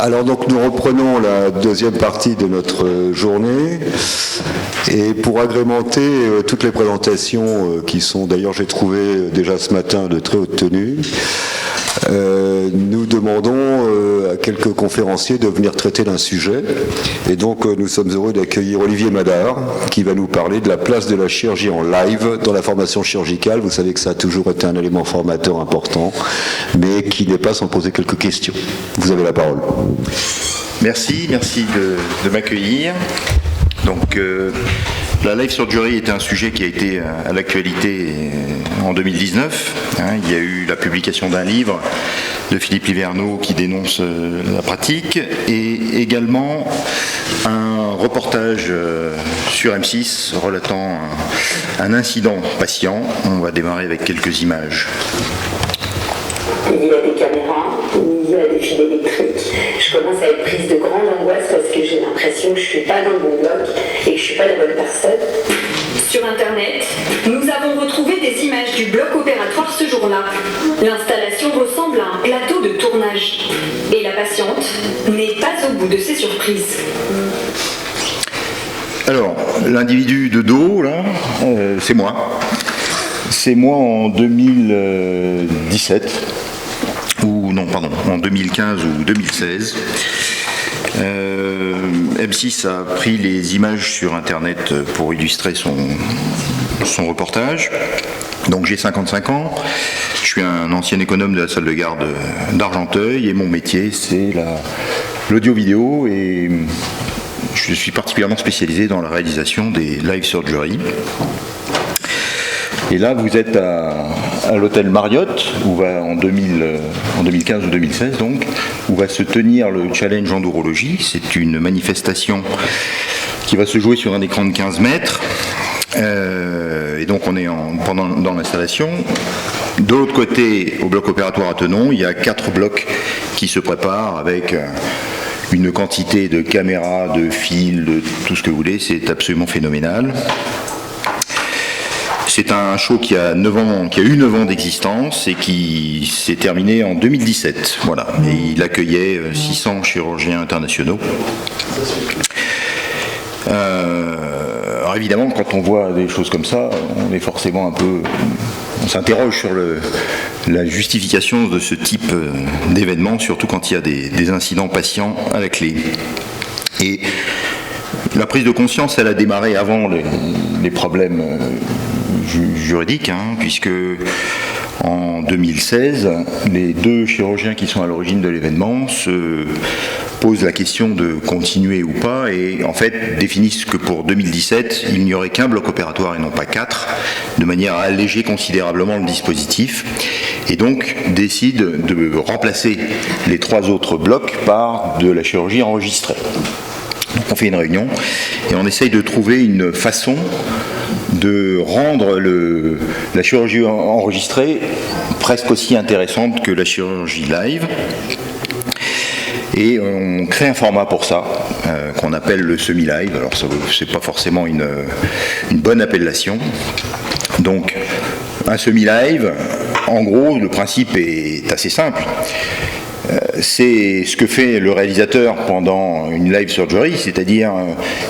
Alors donc nous reprenons la deuxième partie de notre journée et pour agrémenter toutes les présentations qui sont d'ailleurs j'ai trouvé déjà ce matin de très haute tenue, nous demandons à quelques conférenciers de venir traiter d'un sujet et donc nous sommes heureux d'accueillir Olivier Madard qui va nous parler de la place de la chirurgie en live dans la formation chirurgicale. Vous savez que ça a toujours été un élément formateur important mais qui n'est pas sans poser quelques questions. Vous avez la parole. Merci de m'accueillir. Donc la live surgery est un sujet qui a été à l'actualité en 2019. Il y a eu la publication d'un livre de Philippe Liverneau qui dénonce la pratique et également un reportage sur M6 relatant un incident patient. On va démarrer avec quelques images. Il y a des caméras, il y a des fils électriques. Je commence à être prise de grande angoisse parce que j'ai l'impression que je ne suis pas dans le bon bloc et que je ne suis pas la bonne personne. Sur Internet, nous avons retrouvé des images du bloc opératoire ce jour-là. L'installation ressemble à un plateau de tournage. Et la patiente n'est pas au bout de ses surprises. Alors, l'individu de dos, là, c'est moi. C'est moi en 2017. En 2015 ou 2016. M6 a pris les images sur Internet pour illustrer son reportage. Donc j'ai 55 ans, je suis un ancien économe de la salle de garde d'Argenteuil et mon métier c'est l'audio-vidéo et je suis particulièrement spécialisé dans la réalisation des live surgery. Et là, vous êtes à l'hôtel Marriott, où en 2015 ou 2016, donc, où va se tenir le challenge Endurologie. C'est une manifestation qui va se jouer sur un écran de 15 mètres. Et donc, on est dans l'installation. De l'autre côté, au bloc opératoire à Tenon, il y a 4 blocs qui se préparent avec une quantité de caméras, de fils, de tout ce que vous voulez. C'est absolument phénoménal. C'est un show qui a eu 9 ans d'existence et qui s'est terminé en 2017. Voilà. Et il accueillait 600 chirurgiens internationaux. Alors évidemment, quand on voit des choses comme ça, on est forcément on s'interroge sur la justification de ce type d'événement, surtout quand il y a des incidents patients à la clé. Et la prise de conscience, elle a démarré avant les problèmes juridiques, puisque en 2016, les 2 chirurgiens qui sont à l'origine de l'événement se posent la question de continuer ou pas et en fait définissent que pour 2017, il n'y aurait qu'un bloc opératoire et non pas 4, de manière à alléger considérablement le dispositif et donc décident de remplacer les 3 autres blocs par de la chirurgie enregistrée. Donc on fait une réunion et on essaye de trouver une façon de rendre la chirurgie enregistrée presque aussi intéressante que la chirurgie live. Et on crée un format pour ça, qu'on appelle le semi-live. Alors c'est pas forcément une bonne appellation. Donc un semi-live, en gros, le principe est assez simple. C'est ce que fait le réalisateur pendant une live surgery, c'est-à-dire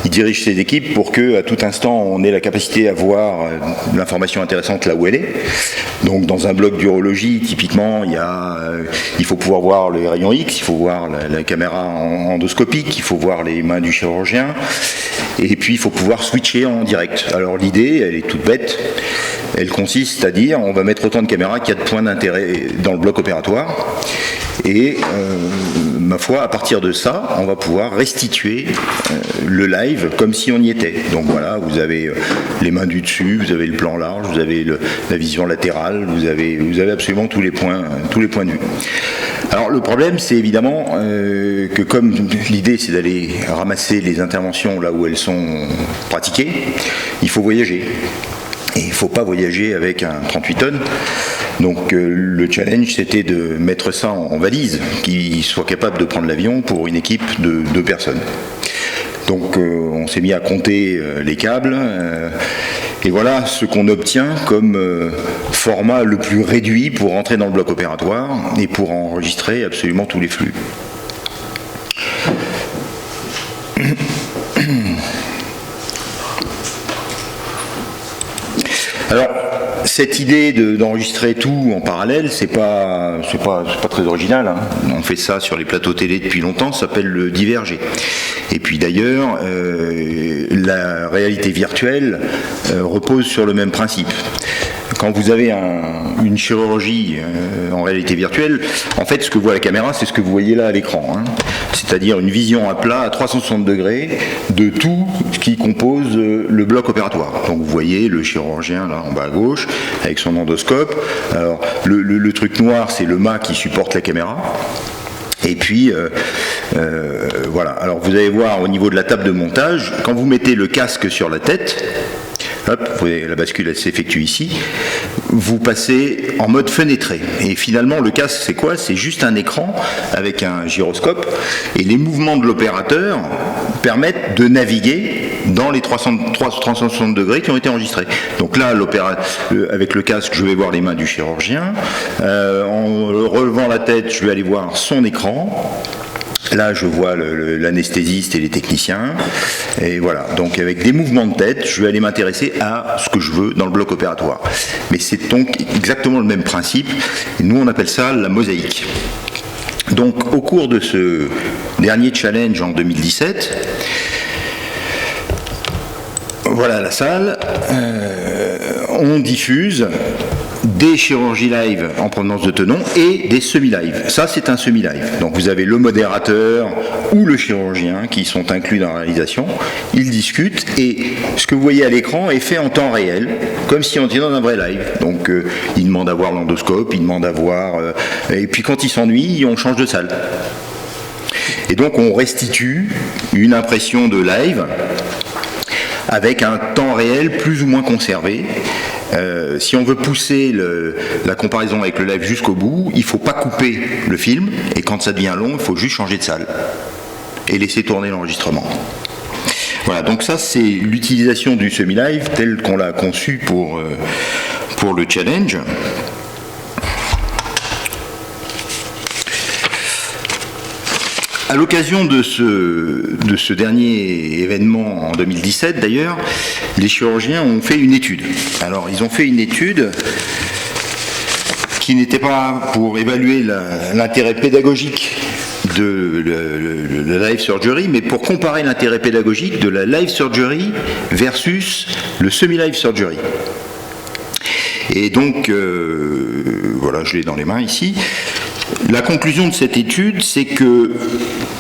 il dirige ses équipes pour qu'à tout instant on ait la capacité à voir l'information intéressante là où elle est. Donc dans un bloc d'urologie, typiquement, il faut pouvoir voir les rayons X, il faut voir la caméra endoscopique, il faut voir les mains du chirurgien, et puis il faut pouvoir switcher en direct. Alors l'idée, elle est toute bête, elle consiste à dire on va mettre autant de caméras qu'il y a de points d'intérêt dans le bloc opératoire. Et ma foi, à partir de ça, on va pouvoir restituer le live comme si on y était. Donc voilà, vous avez les mains du dessus, vous avez le plan large, vous avez la vision latérale, vous avez absolument tous les points de vue. Alors le problème, c'est évidemment que comme l'idée c'est d'aller ramasser les interventions là où elles sont pratiquées, il faut voyager. Et il ne faut pas voyager avec un 38 tonnes. Donc le challenge, c'était de mettre ça en valise, qui soit capable de prendre l'avion pour une équipe de 2 personnes. Donc on s'est mis à compter les câbles, et voilà ce qu'on obtient comme format le plus réduit pour rentrer dans le bloc opératoire et pour enregistrer absolument tous les flux. Alors, cette idée d'enregistrer tout en parallèle, c'est pas très original, hein. On fait ça sur les plateaux télé depuis longtemps, ça s'appelle le diverger. Et puis d'ailleurs, la réalité virtuelle repose sur le même principe. Quand vous avez une chirurgie en réalité virtuelle, en fait, ce que voit la caméra, c'est ce que vous voyez là à l'écran, hein. C'est-à-dire une vision à plat à 360 degrés de tout ce qui compose le bloc opératoire. Donc vous voyez le chirurgien là en bas à gauche avec son endoscope. Alors le truc noir, c'est le mât qui supporte la caméra. Et puis voilà. Alors vous allez voir au niveau de la table de montage, quand vous mettez le casque sur la tête, hop, vous voyez, la bascule elle s'effectue ici, vous passez en mode fenêtré. Et finalement le casque c'est quoi? C'est juste un écran avec un gyroscope et les mouvements de l'opérateur permettent de naviguer dans les 360 degrés qui ont été enregistrés. Donc là, avec le casque, je vais voir les mains du chirurgien. En relevant la tête, je vais aller voir son écran. Là, je vois l'anesthésiste et les techniciens. Et voilà. Donc, avec des mouvements de tête, je vais aller m'intéresser à ce que je veux dans le bloc opératoire. Mais c'est donc exactement le même principe. Et nous, on appelle ça la mosaïque. Donc, au cours de ce dernier challenge en 2017, voilà la salle, on diffuse des chirurgies live en provenance de Tenon et des semi-live. Ça, c'est un semi-live. Donc vous avez le modérateur ou le chirurgien qui sont inclus dans la réalisation. Ils discutent et ce que vous voyez à l'écran est fait en temps réel, comme si on était dans un vrai live. Donc ils demandent à voir l'endoscope, ils demandent à voir... et puis quand ils s'ennuient, on change de salle. Et donc on restitue une impression de live avec un temps réel plus ou moins conservé. Si on veut pousser la comparaison avec le live jusqu'au bout, il ne faut pas couper le film, et quand ça devient long, il faut juste changer de salle et laisser tourner l'enregistrement. Voilà, donc ça c'est l'utilisation du semi-live tel qu'on l'a conçu pour le challenge. À l'occasion de ce dernier événement en 2017 d'ailleurs, les chirurgiens ont fait une étude. Alors ils ont fait une étude qui n'était pas pour évaluer l'intérêt pédagogique de la live surgery, mais pour comparer l'intérêt pédagogique de la live surgery versus le semi-live surgery. Et donc, voilà, je l'ai dans les mains ici. La conclusion de cette étude, c'est que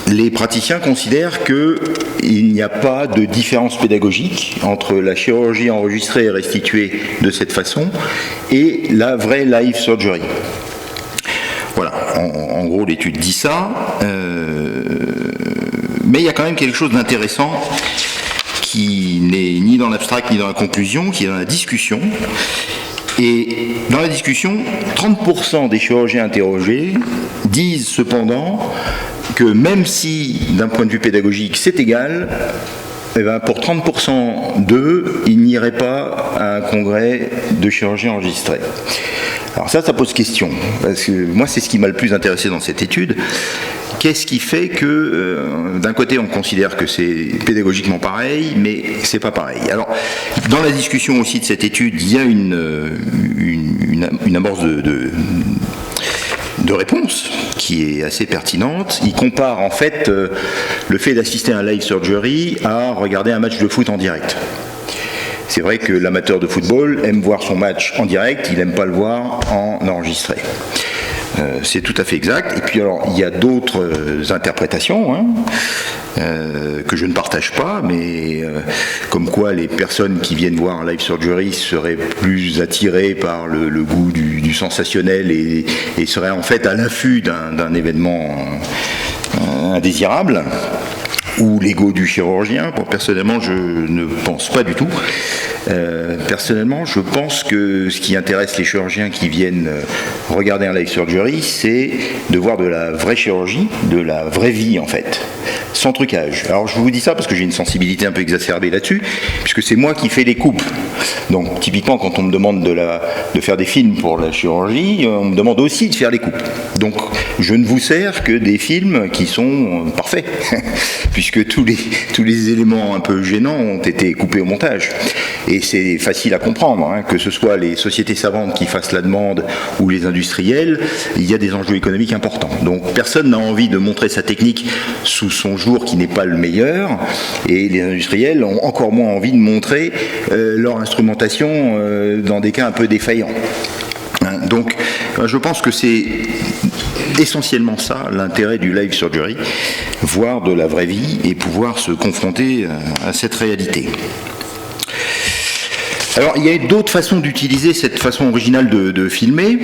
les praticiens considèrent qu'il n'y a pas de différence pédagogique entre la chirurgie enregistrée et restituée de cette façon et la vraie live surgery. Voilà, en gros l'étude dit ça, mais il y a quand même quelque chose d'intéressant qui n'est ni dans l'abstract ni dans la conclusion, qui est dans la discussion. Et dans la discussion, 30% des chirurgiens interrogés disent cependant que même si, d'un point de vue pédagogique, c'est égal, eh ben pour 30% d'eux, ils n'iraient pas à un congrès de chirurgie enregistrée. Alors ça pose question, parce que moi, c'est ce qui m'a le plus intéressé dans cette étude. Qu'est-ce qui fait que, d'un côté, on considère que c'est pédagogiquement pareil, mais c'est pas pareil. Alors, dans la discussion aussi de cette étude, il y a une amorce de réponse qui est assez pertinente. Il compare en fait le fait d'assister à un live surgery à regarder un match de foot en direct. C'est vrai que l'amateur de football aime voir son match en direct, il n'aime pas le voir en enregistré. C'est tout à fait exact. Et puis alors, il y a d'autres interprétations que je ne partage pas, mais comme quoi les personnes qui viennent voir un live surgery seraient plus attirées par le goût du sensationnel et seraient en fait à l'affût d'un événement indésirable, ou l'ego du chirurgien. Bon, personnellement, je ne pense pas du tout. Personnellement, je pense que ce qui intéresse les chirurgiens qui viennent regarder un live surgery, c'est de voir de la vraie chirurgie, de la vraie vie en fait, sans trucage. Alors je vous dis ça parce que j'ai une sensibilité un peu exacerbée là-dessus, puisque c'est moi qui fais les coupes. Donc typiquement quand on me demande de faire des films pour la chirurgie, on me demande aussi de faire les coupes. Donc je ne vous sers que des films qui sont parfaits, puisque tous les éléments un peu gênants ont été coupés au montage. Et c'est facile à comprendre, hein, que ce soit les sociétés savantes qui fassent la demande ou les industriels, il y a des enjeux économiques importants. Donc personne n'a envie de montrer sa technique sous son jour qui n'est pas le meilleur, et les industriels ont encore moins envie de montrer leur instrumentation dans des cas un peu défaillants. Hein, donc je pense que c'est essentiellement ça l'intérêt du live surgery, voir de la vraie vie et pouvoir se confronter à cette réalité. Alors il y a d'autres façons d'utiliser cette façon originale de filmer.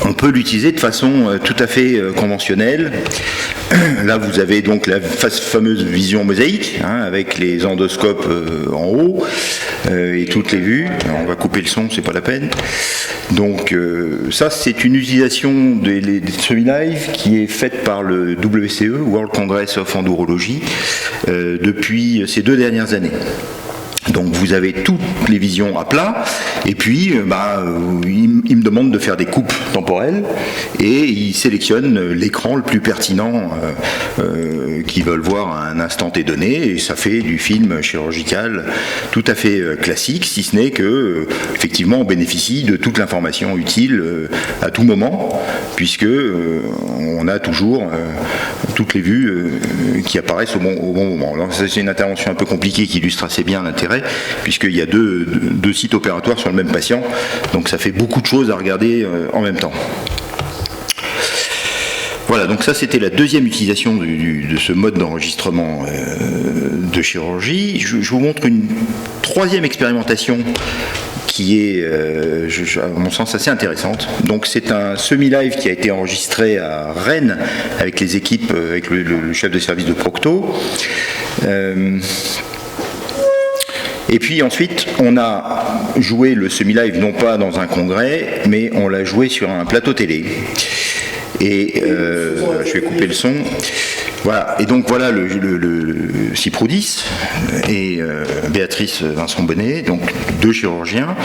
On peut l'utiliser de façon tout à fait conventionnelle. Là, vous avez donc la fameuse vision mosaïque, hein, avec les endoscopes en haut et toutes les vues. Alors, on va couper le son, c'est pas la peine. Donc ça, c'est une utilisation des semi-live qui est faite par le WCE, World Congress of Endurology, depuis ces 2 dernières années. Donc vous avez toutes les visions à plat, et puis il me demande de faire des coupes temporelles, et il sélectionne l'écran le plus pertinent qu'ils veulent voir à un instant T donné, et ça fait du film chirurgical tout à fait classique, si ce n'est que effectivement on bénéficie de toute l'information utile à tout moment, puisque on a toujours toutes les vues qui apparaissent au bon moment. Alors, c'est une intervention un peu compliquée qui illustre assez bien l'intérêt, puisqu'il y a deux sites opératoires sur le même patient, donc ça fait beaucoup de choses à regarder en même temps. Voilà, donc ça c'était la deuxième utilisation de ce mode d'enregistrement de chirurgie. Je vous montre une troisième expérimentation qui est, à mon sens, assez intéressante. Donc c'est un semi-live qui a été enregistré à Rennes avec les équipes, avec le chef de service de Procto. Et puis ensuite, on a joué le semi-live non pas dans un congrès, mais on l'a joué sur un plateau télé. Et je vais couper le son. Voilà. Et donc voilà le Ciproudis et Béatrice Vincent-Bonnet, donc 2 chirurgiens.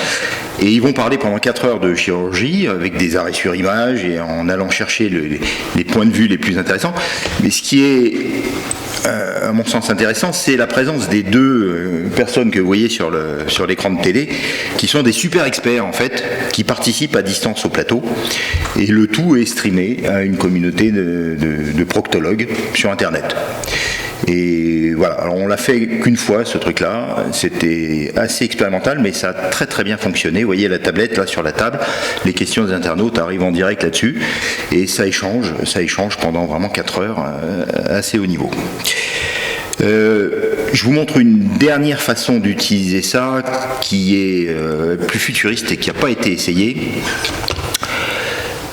Et ils vont parler pendant 4 heures de chirurgie avec des arrêts sur image et en allant chercher les points de vue les plus intéressants. Mais ce qui est à mon sens intéressant, c'est la présence des 2 personnes que vous voyez sur l'écran de télé, qui sont des super experts en fait, qui participent à distance au plateau, et le tout est streamé à une communauté de proctologues sur internet. Et voilà, alors on l'a fait qu'une fois ce truc là, c'était assez expérimental, mais ça a très très bien fonctionné. Vous voyez la tablette là sur la table, les questions des internautes arrivent en direct là-dessus, et ça échange pendant vraiment 4 heures assez haut niveau. Je vous montre une dernière façon d'utiliser ça qui est plus futuriste et qui n'a pas été essayée.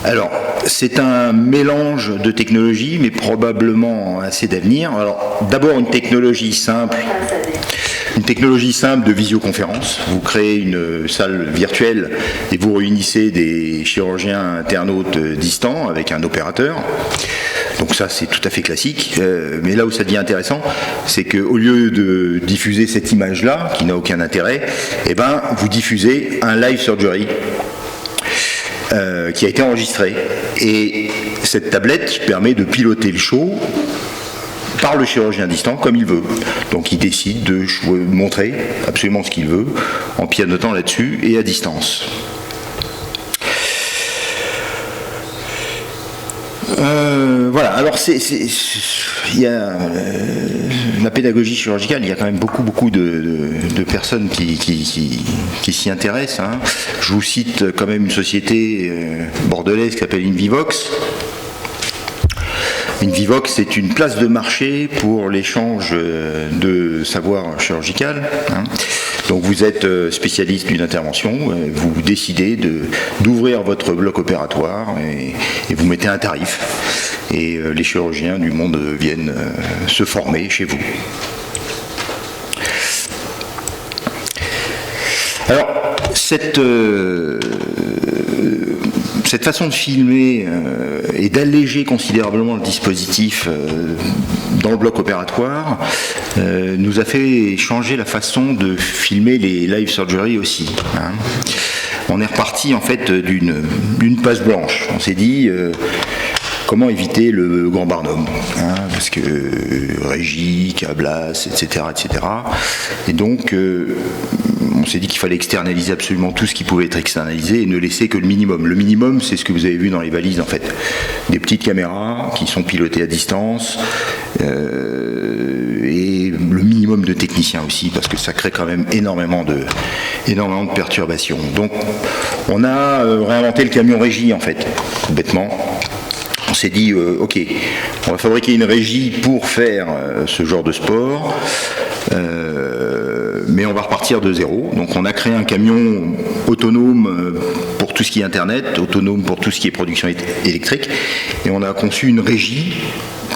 Alors, c'est un mélange de technologies, mais probablement assez d'avenir. Alors, d'abord une technologie simple de visioconférence. Vous créez une salle virtuelle et vous réunissez des chirurgiens internautes distants avec un opérateur. Donc ça, c'est tout à fait classique. Mais là où ça devient intéressant, c'est qu'au lieu de diffuser cette image-là, qui n'a aucun intérêt, eh ben, vous diffusez un live surgery qui a été enregistré. Et cette tablette permet de piloter le show par le chirurgien distant comme il veut. Donc il décide de montrer absolument ce qu'il veut en pianotant là-dessus et à distance. Voilà, alors il y a la pédagogie chirurgicale, il y a quand même beaucoup de personnes qui s'y intéressent. Hein. Je vous cite quand même une société bordelaise qui s'appelle Invivox. Invivox, c'est une place de marché pour l'échange de savoir chirurgical. Hein. Donc vous êtes spécialiste d'une intervention, vous décidez d'ouvrir votre bloc opératoire et vous mettez un tarif. Et les chirurgiens du monde viennent se former chez vous. Alors, cette façon de filmer et d'alléger considérablement le dispositif dans le bloc opératoire nous a fait changer la façon de filmer les live surgery aussi. Hein. On est reparti en fait d'une page blanche. On s'est dit comment éviter le grand barnum, hein, parce que régie, câblage, etc., etc. Et donc on s'est dit qu'il fallait externaliser absolument tout ce qui pouvait être externalisé et ne laisser que le minimum. Le minimum, c'est ce que vous avez vu dans les valises en fait. Des petites caméras qui sont pilotées à distance et le minimum de techniciens aussi, parce que ça crée quand même énormément de perturbations. Donc on a réinventé le camion régie en fait, bêtement. On s'est dit, ok, on va fabriquer une régie pour faire ce genre de sport, mais on va repartir de zéro. Donc on a créé un camion autonome pour tout ce qui est Internet, autonome pour tout ce qui est production électrique, et on a conçu une régie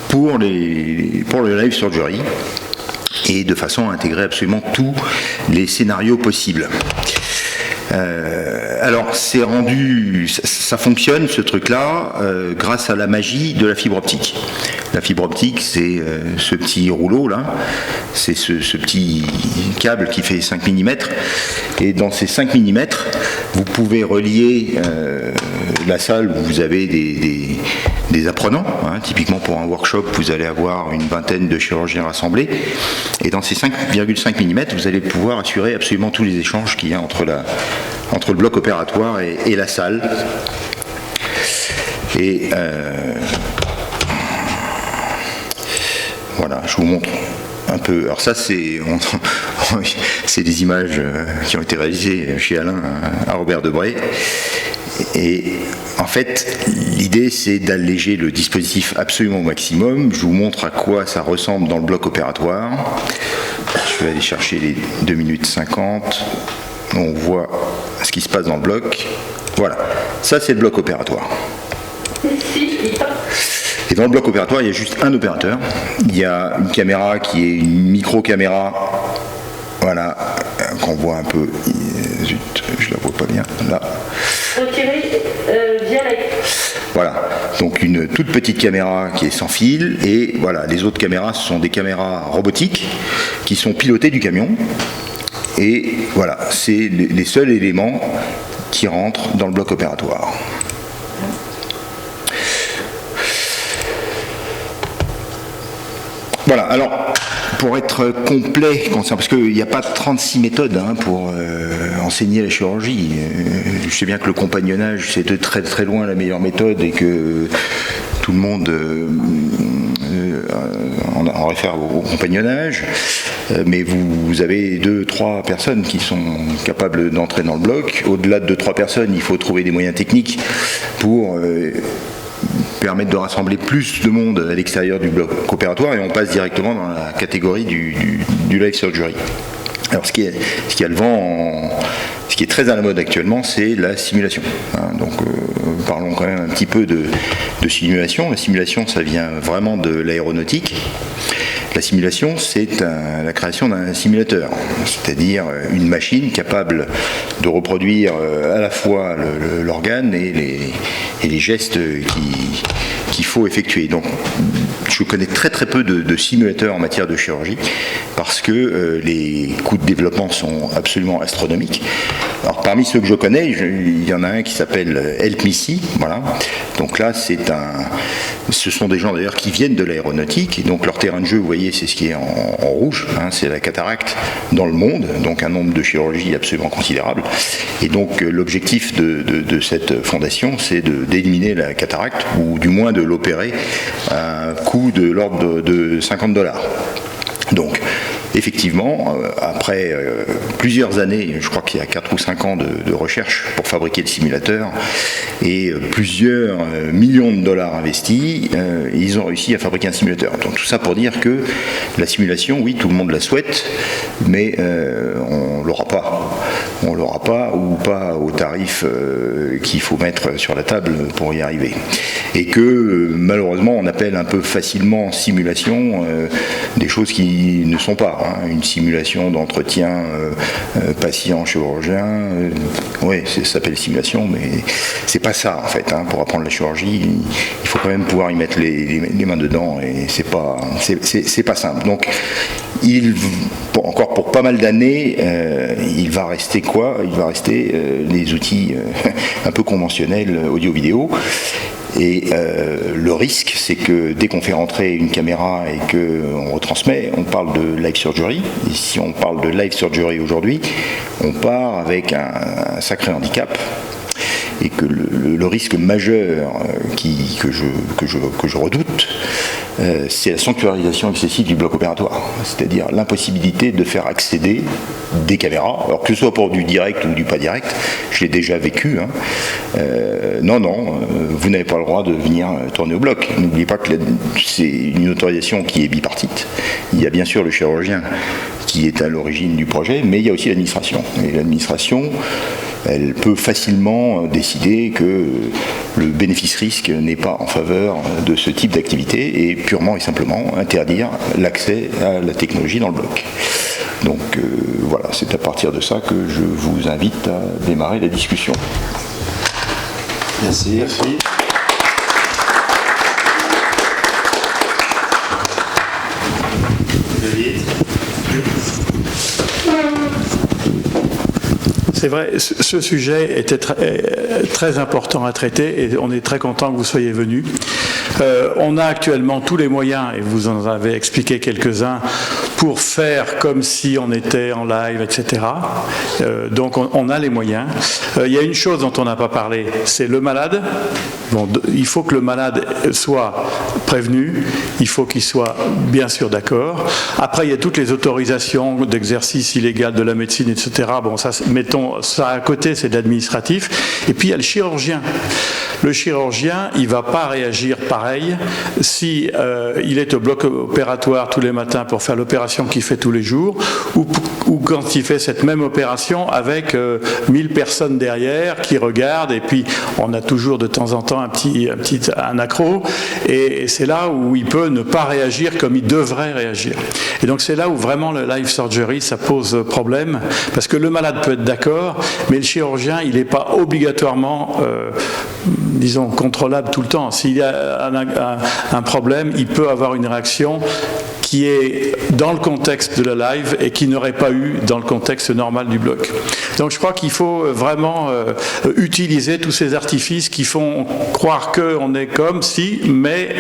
pour le live surgery, et de façon à intégrer absolument tous les scénarios possibles. Alors c'est rendu, ça fonctionne ce truc-là grâce à la magie de la fibre optique. La fibre optique, c'est ce petit rouleau là, c'est ce petit câble qui fait 5 mm, et dans ces 5 mm, vous pouvez relier la salle où vous avez des apprenants, hein. Typiquement pour un workshop, vous allez avoir une vingtaine de chirurgiens rassemblés, et dans ces 5,5 mm, vous allez pouvoir assurer absolument tous les échanges qu'il y a entre le bloc opératoire et la salle. Et voilà, je vous montre un peu. Alors ça, c'est des images qui ont été réalisées chez Alain à Robert Debré. Et en fait, l'idée, c'est d'alléger le dispositif absolument au maximum. Je vous montre à quoi ça ressemble dans le bloc opératoire. Je vais aller chercher les 2 minutes 50. On voit ce qui se passe dans le bloc. Voilà, ça c'est le bloc opératoire. Et dans le bloc opératoire, il y a juste un opérateur. Il y a une caméra qui est une micro-caméra, voilà, qu'on voit un peu. Zut, je la vois pas bien, là. Retirez via la... Voilà, donc une toute petite caméra qui est sans fil, et voilà, les autres caméras, ce sont des caméras robotiques qui sont pilotées du camion. Et voilà, c'est les seuls éléments qui rentrent dans le bloc opératoire. Voilà, alors, pour être complet, parce qu'il n'y a pas 36 méthodes pour enseigner la chirurgie. Je sais bien que le compagnonnage, c'est de très très loin la meilleure méthode, et que tout le monde en réfère au compagnonnage, mais vous avez 2-3 personnes qui sont capables d'entrer dans le bloc. Au-delà de 2-3 personnes, il faut trouver des moyens techniques pour permettre de rassembler plus de monde à l'extérieur du bloc opératoire, et on passe directement dans la catégorie du live surgery. Alors ce qui est le vent, ce qui est très à la mode actuellement, c'est la simulation. Donc parlons quand même un petit peu de simulation. La simulation, ça vient vraiment de l'aéronautique. La simulation, c'est la création d'un simulateur, c'est-à-dire une machine capable de reproduire à la fois l'organe et les gestes qu'il faut effectuer. Donc, je connais très très peu de simulateurs en matière de chirurgie, parce que les coûts de développement sont absolument astronomiques. Alors parmi ceux que je connais, il y en a un qui s'appelle HelpMeSee, voilà. Donc là, ce sont des gens d'ailleurs qui viennent de l'aéronautique, et donc leur terrain de jeu, vous voyez, c'est ce qui est en rouge, c'est la cataracte dans le monde, donc un nombre de chirurgies absolument considérable. Et donc l'objectif de cette fondation, c'est d'éliminer la cataracte, ou du moins de l'opérer à un coût de l'ordre de $50. Donc, effectivement, après plusieurs années, je crois qu'il y a 4 ou 5 ans de recherche pour fabriquer le simulateur, et plusieurs millions de dollars investis, ils ont réussi à fabriquer un simulateur. Donc tout ça pour dire que la simulation, oui, tout le monde la souhaite, mais on ne l'aura pas on ne l'aura pas, ou pas au tarif qu'il faut mettre sur la table pour y arriver. Et que malheureusement on appelle un peu facilement simulation des choses qui ne sont pas. Hein. Une simulation d'entretien patient-chirurgien, oui, ça s'appelle simulation, mais c'est pas ça en fait. Hein. Pour apprendre la chirurgie, il faut quand même pouvoir y mettre les mains dedans, et c'est pas simple. Donc encore pour pas mal d'années, il va rester quoi ? Il va rester les outils un peu conventionnels audio-vidéo. Et le risque, c'est que dès qu'on fait rentrer une caméra et qu'on retransmet, on parle de live surgery. Et si on parle de live surgery aujourd'hui, on part avec un sacré handicap. Et que le risque majeur que je redoute, c'est la sanctuarisation excessive du bloc opératoire, c'est-à-dire l'impossibilité de faire accéder des caméras, alors que ce soit pour du direct ou du pas direct, je l'ai déjà vécu. Hein. Non, vous n'avez pas le droit de venir tourner au bloc. N'oubliez pas que c'est une autorisation qui est bipartite. Il y a bien sûr le chirurgien qui est à l'origine du projet, mais il y a aussi l'administration. Et l'administration, elle peut facilement décider que le bénéfice-risque n'est pas en faveur de ce type d'activité et purement et simplement interdire l'accès à la technologie dans le bloc. Donc voilà, c'est à partir de ça que je vous invite à démarrer la discussion. Merci. C'est vrai, ce sujet était très important à traiter et on est très content que vous soyez venus. On a actuellement tous les moyens, et vous en avez expliqué quelques-uns, pour faire comme si on était en live, etc. Donc on a les moyens. Il y a une chose dont on n'a pas parlé, c'est le malade. Bon, il faut que le malade soit prévenu, il faut qu'il soit bien sûr d'accord. Après, il y a toutes les autorisations d'exercice illégal de la médecine, etc. Bon, ça, mettons ça à côté, c'est de l'administratif. Et puis il y a le chirurgien. Le chirurgien, il ne va pas réagir pareil si il est au bloc opératoire tous les matins pour faire l'opération qu'il fait tous les jours, ou quand il fait cette même opération avec 1000 personnes derrière qui regardent, et puis on a toujours de temps en temps un accro, et c'est là où il peut ne pas réagir comme il devrait réagir. Et donc c'est là où vraiment le live surgery, ça pose problème, parce que le malade peut être d'accord, mais le chirurgien, il n'est pas obligatoirement disons, contrôlable tout le temps. S'il y a un problème, il peut avoir une réaction qui est dans le contexte de la live et qui n'aurait pas eu dans le contexte normal du bloc. Donc je crois qu'il faut vraiment utiliser tous ces artifices qui font croire qu'on est comme si, mais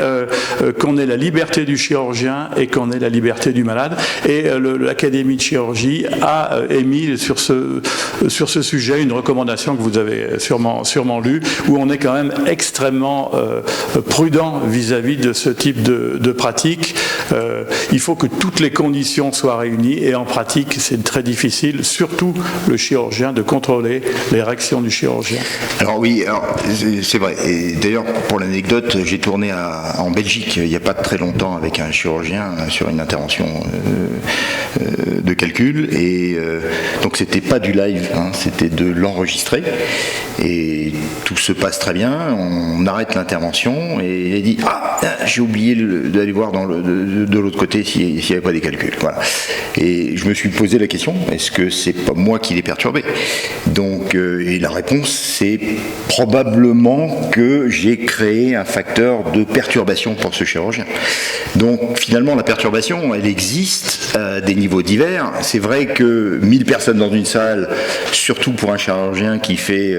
qu'on ait la liberté du chirurgien et qu'on ait la liberté du malade. Et l'Académie de chirurgie a émis sur ce sujet une recommandation que vous avez sûrement lue, où on est quand même extrêmement prudent vis-à-vis de ce type de pratique. Il faut que toutes les conditions soient réunies, et en pratique c'est très difficile, surtout le chirurgien, de contrôler les réactions du chirurgien. Alors oui, c'est vrai, et d'ailleurs pour l'anecdote, j'ai tourné en Belgique il n'y a pas très longtemps avec un chirurgien sur une intervention de calcul, et donc c'était pas du live, hein, c'était de l'enregistrer, et tout se passe très bien, on arrête l'intervention et il dit « Ah, j'ai oublié d'aller voir de l'autre côté s'il n'y avait pas des calculs. » Voilà. Et je me suis posé la question, est-ce que c'est pas moi qui l'ai perturbé? Donc, et la réponse, c'est probablement que j'ai créé un facteur de perturbation pour ce chirurgien. Donc finalement, la perturbation, elle existe à des niveaux divers. C'est vrai que 1000 personnes dans une salle, surtout pour un chirurgien qui fait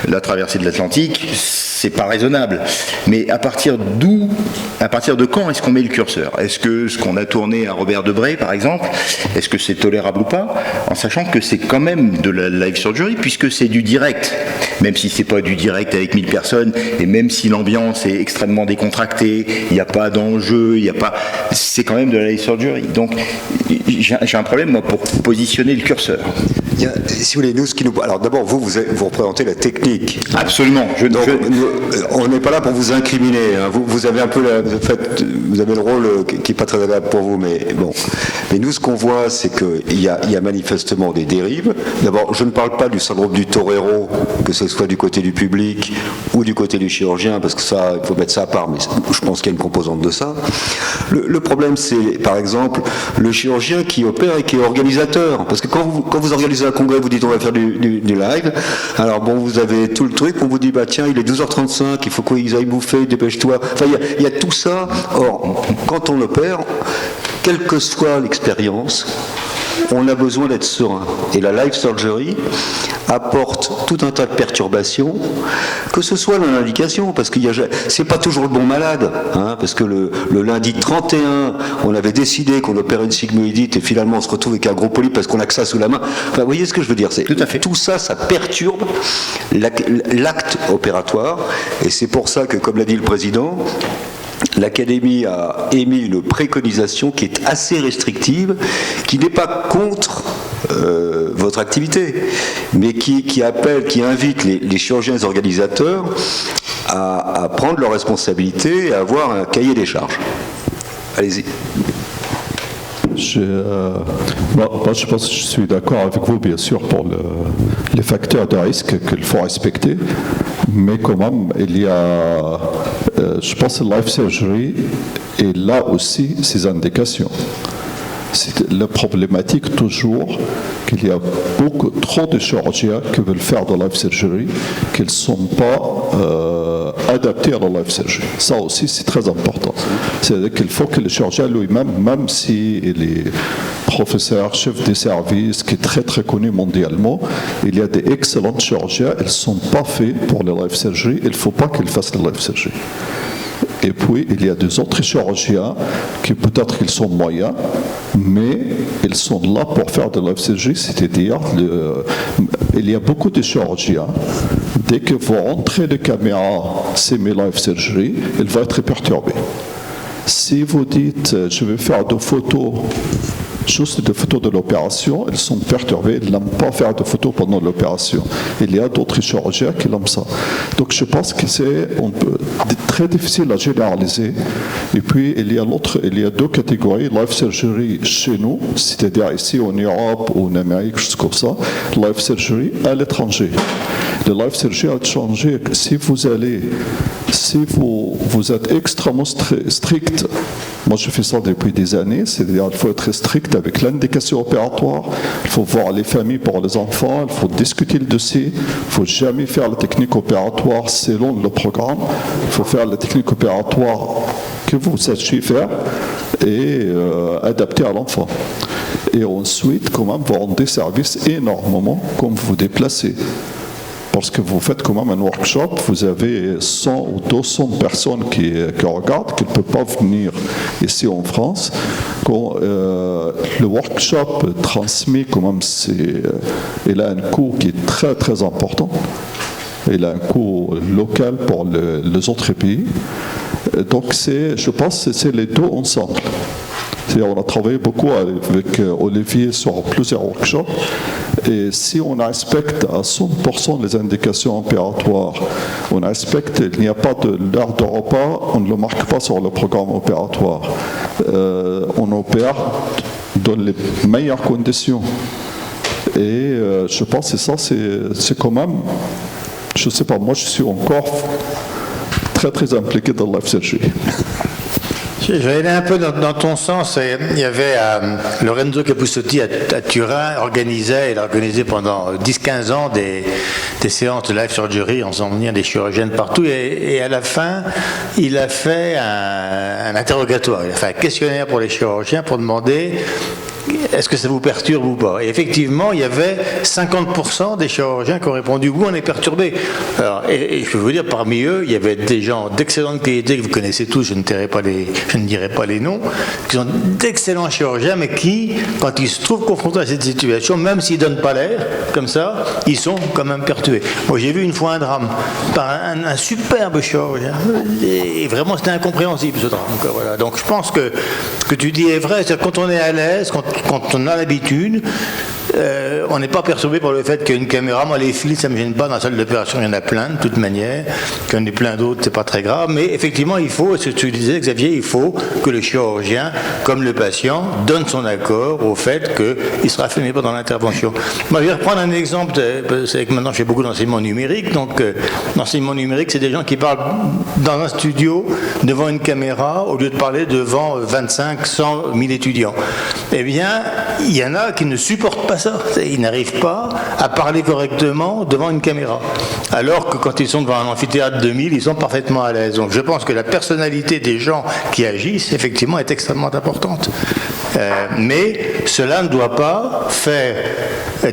la traversée de l'Atlantique, c'est pas raisonnable. Mais à partir de quand est-ce qu'on met le curseur? Est-ce que ce qu'on a tourné à Robert Debré, par exemple, est-ce que c'est tolérable ou pas? En sachant que c'est quand même de la live surgery, puisque c'est du direct. Même si c'est pas du direct avec 1000 personnes, et même si l'ambiance est extrêmement décontractée, il n'y a pas d'enjeu, c'est quand même de la live surgery. Donc j'ai un problème, moi, pour positionner le curseur. Si vous voulez, nous, ce qui nous... Alors d'abord, vous représentez la technique. Absolument. On n'est pas là pour vous incriminer. Hein. Vous avez un peu vous avez le rôle qui n'est pas très agréable pour vous, mais bon. Mais nous, ce qu'on voit, c'est qu'il y a manifestement des dérives. D'abord, je ne parle pas du syndrome du torero, que ce soit du côté du public ou du côté du chirurgien, parce que ça, il faut mettre ça à part, mais je pense qu'il y a une composante de ça. Le problème, c'est, par exemple, le chirurgien qui opère et qui est organisateur. Parce que quand vous organisez un congrès, vous dites on va faire du live, alors bon, vous avez tout le truc, on vous dit bah tiens, il est 12h35, il faut qu'ils aillent bouffer, dépêche-toi. Enfin, il y a tout ça. Or, quand on opère, quelle que soit l'expérience, on a besoin d'être serein. Et la live surgery apporte tout un tas de perturbations, que ce soit dans l'indication, parce que c'est pas toujours le bon malade, hein, parce que le lundi 31, on avait décidé qu'on opérait une sigmoïdite et finalement on se retrouve avec un gros polype parce qu'on a que ça sous la main. Enfin, vous voyez ce que je veux dire, c'est, tout à fait. Tout ça, ça perturbe l'acte opératoire, et c'est pour ça que, comme l'a dit le président, l'Académie a émis une préconisation qui est assez restrictive, qui n'est pas contre votre activité, mais qui appelle, qui invite les chirurgiens et les organisateurs à prendre leurs responsabilités et à avoir un cahier des charges. Allez-y. Moi, je pense que je suis d'accord avec vous, bien sûr, pour les facteurs de risque qu'il faut respecter, mais quand même, il y a, je pense que la life surgery est là aussi ses indications. C'est la problématique toujours qu'il y a trop de chirurgiens qui veulent faire de la life surgery, qu'ils ne sont pas adaptés à la life surgery. Ça aussi, c'est très important. C'est-à-dire qu'il faut que le chirurgien lui-même, même s'il est professeur, chef de service, qui est très très connu mondialement, il y a des excellents chirurgiens, ils ne sont pas faits pour la life surgery, il ne faut pas qu'ils fassent la life surgery. Et puis, il y a des autres chirurgiens qui peut-être qu'ils sont moyens, mais ils sont là pour faire de la life surgery, c'est-à-dire, il y a beaucoup de chirurgiens, dès que vous rentrez de caméra semi-life surgery, il va être perturbé. Si vous dites, je vais faire des photos, juste des photos de l'opération, ils sont perturbés, ils n'aiment pas faire de photos pendant l'opération. Il y a d'autres chirurgiens qui aiment ça. Donc je pense que c'est très difficile à généraliser. Et puis il y a deux catégories, life surgery chez nous, c'est-à-dire ici en Europe ou en Amérique, juste comme ça, life surgery à l'étranger. Le life surgery a changé. Si vous êtes extrêmement strict, moi je fais ça depuis des années, c'est-à-dire il faut être strict avec l'indication opératoire, il faut voir les familles pour les enfants, il faut discuter le dossier, il ne faut jamais faire la technique opératoire selon le programme, il faut faire la technique opératoire que vous sachiez faire et adapter à l'enfant. Et ensuite, quand même, vous rendez service énormément comme vous vous déplacez. Parce que vous faites quand même un workshop, vous avez 100 ou 200 personnes qui regardent, qui ne peuvent pas venir ici en France. Quand le workshop transmis, quand même, il a un coût qui est très très important. Il a un coût local pour les autres pays. Donc je pense que c'est les deux ensemble. On a travaillé beaucoup avec Olivier sur plusieurs workshops. Et si on respecte à 100% les indications opératoires, on respecte, il n'y a pas l'heure de repas, on ne le marque pas sur le programme opératoire. On opère dans les meilleures conditions. Et je pense que ça, c'est quand même, je ne sais pas, moi je suis encore très très impliqué dans la life surgery. Je vais aller un peu dans ton sens. Il y avait Lorenzo Capussotti à Turin, il a organisé pendant 10-15 ans des séances de life surgery en faisant venir des chirurgiens de partout. Et à la fin, il a fait un interrogatoire. Il a fait un questionnaire pour les chirurgiens pour demander est-ce que ça vous perturbe ou pas. Et effectivement, il y avait 50% des chirurgiens qui ont répondu oui, on est perturbé. Alors, et je peux vous dire, parmi eux, il y avait des gens d'excellente qualité que vous connaissez tous, je ne dirai pas les noms, qui sont d'excellents chirurgiens, mais qui, quand ils se trouvent confrontés à cette situation, même s'ils ne donnent pas l'air, comme ça, ils sont quand même perturbés. Moi, j'ai vu une fois un drame par un superbe chirurgien, et vraiment, c'était incompréhensible, ce drame. Voilà. Donc, je pense que ce que tu dis est vrai, c'est-à-dire quand on est à l'aise, quand on a l'habitude, on n'est pas perturbé par le fait qu'une caméra, moi les fils ça ne me gêne pas, dans la salle d'opération il y en a plein de toute manière, qu'il y en ait plein d'autres c'est pas très grave, mais effectivement il faut, c'est ce que tu disais Xavier, il faut que le chirurgien, comme le patient, donne son accord au fait qu'il sera filmé pendant l'intervention. Moi je vais reprendre un exemple, c'est que maintenant je fais beaucoup d'enseignement numérique, donc l'enseignement numérique c'est des gens qui parlent dans un studio devant une caméra au lieu de parler devant 25, 100 000 étudiants. Eh bien, il y en a qui ne supportent pas ça. Ils n'arrivent pas à parler correctement devant une caméra. Alors que quand ils sont devant un amphithéâtre de 1000, ils sont parfaitement à l'aise. Donc je pense que la personnalité des gens qui agissent, effectivement, est extrêmement importante. Mais cela ne doit pas faire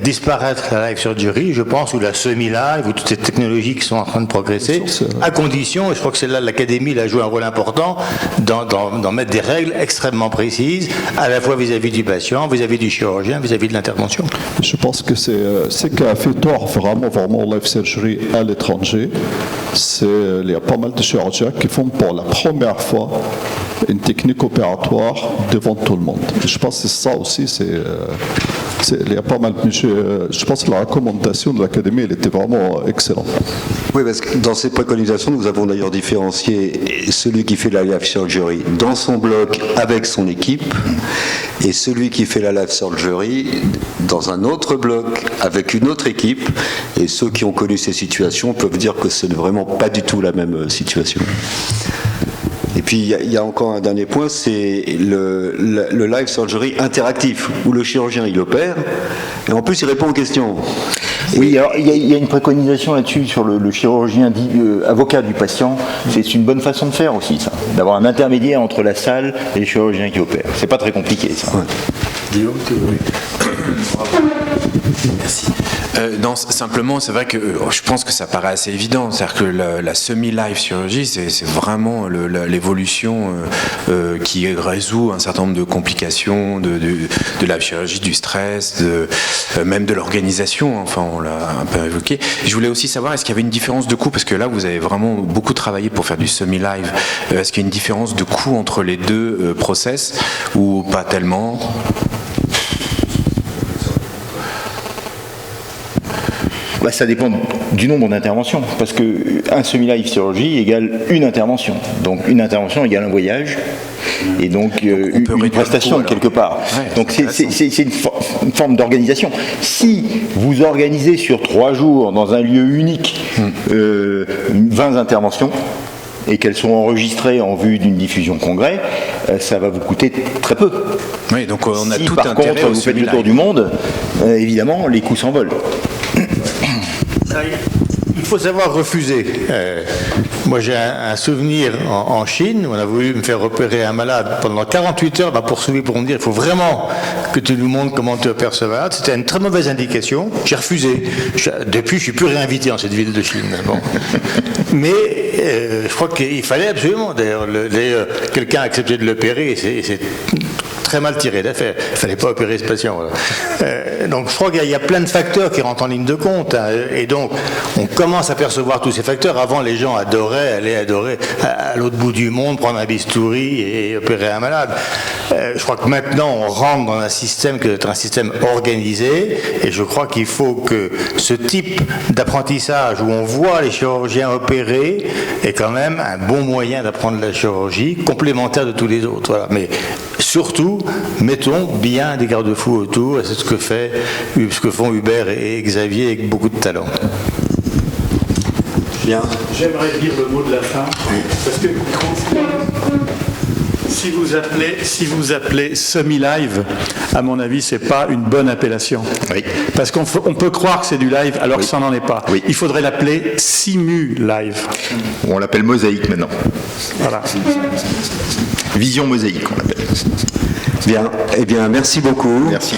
disparaître la live surgery, je pense, ou la semi-live, ou toutes ces technologies qui sont en train de progresser, à condition, et je crois que c'est là l'Académie a joué un rôle important, d'en mettre des règles extrêmement précises, à la fois vis-à-vis du patient, vis-à-vis du chirurgien, vis-à-vis de l'intervention. Je pense que c'est qu'a fait tort vraiment live surgery à l'étranger. Il y a pas mal de chirurgiens qui font pour la première fois une technique opératoire devant tout le monde. Et je pense que c'est ça aussi, il y a pas mal. Je pense que la recommandation de l'Académie, elle était vraiment excellente. Oui, parce que dans ces préconisations, nous avons d'ailleurs différencié celui qui fait la live surgery dans son bloc avec son équipe et celui qui fait la live surgery dans un autre bloc avec une autre équipe. Et ceux qui ont connu ces situations peuvent dire que ce n'est vraiment pas du tout la même situation. Et puis il y a encore un dernier point, c'est le live surgery interactif, où le chirurgien il opère, et en plus il répond aux questions. Oui, alors il y a une préconisation là-dessus sur le chirurgien avocat du patient. C'est une bonne façon de faire aussi, ça, d'avoir un intermédiaire entre la salle et les chirurgiens qui opèrent. C'est pas très compliqué, ça. Ouais. Guillaume, tu veux? Merci. Non, simplement, c'est vrai que je pense que ça paraît assez évident. C'est-à-dire que la semi-live chirurgie, c'est vraiment l'évolution qui résout un certain nombre de complications de la chirurgie, du stress, même de l'organisation. Enfin, on l'a un peu évoqué. Je voulais aussi savoir, est-ce qu'il y avait une différence de coût? Parce que là, vous avez vraiment beaucoup travaillé pour faire du semi-live. Est-ce qu'il y a une différence de coût entre les deux process ou pas tellement? Bah, ça dépend du nombre d'interventions, parce qu'un semi-live chirurgie égale une intervention. Donc une intervention égale un voyage, et donc une prestation coût, quelque part. Ouais, donc c'est une forme d'organisation. Si vous organisez sur 3 jours dans un lieu unique 20 interventions, et qu'elles sont enregistrées en vue d'une diffusion congrès, ça va vous coûter très peu. Oui, donc on a si tout par intérêt contre vous faites le tour du monde, évidemment les coûts s'envolent. Il faut savoir refuser. Moi j'ai un souvenir en Chine, où on a voulu me faire opérer un malade pendant 48 heures, m'a poursuivi pour me dire il faut vraiment que tu nous montres comment tu opères ce malade. C'était une très mauvaise indication, j'ai refusé. Depuis je ne suis plus réinvité dans cette ville de Chine. Bon. Mais je crois qu'il fallait absolument, d'ailleurs quelqu'un a accepté de l'opérer, et c'est très mal tiré d'affaire. Il ne fallait pas opérer ce patient. Donc je crois qu'il y a plein de facteurs qui rentrent en ligne de compte. Et donc on commence à percevoir tous ces facteurs. Avant, les gens adoraient aller à l'autre bout du monde, prendre un bistouri et opérer un malade. Je crois que maintenant on rentre dans un système qui est un système organisé. Et je crois qu'il faut que ce type d'apprentissage où on voit les chirurgiens opérer est quand même un bon moyen d'apprendre la chirurgie, complémentaire de tous les autres. Voilà. Mais surtout, mettons bien des garde-fous autour, et c'est ce que font Hubert et Xavier avec beaucoup de talent. Bien. J'aimerais dire le mot de la fin, parce que si vous appelez semi-live, à mon avis, c'est pas une bonne appellation. Oui. Parce qu'on peut croire que c'est du live alors que ça n'en est pas. Oui. Il faudrait l'appeler simu-live. On l'appelle mosaïque maintenant. Voilà. Vision mosaïque, on l'appelle. Bien. Eh bien, merci beaucoup. Merci.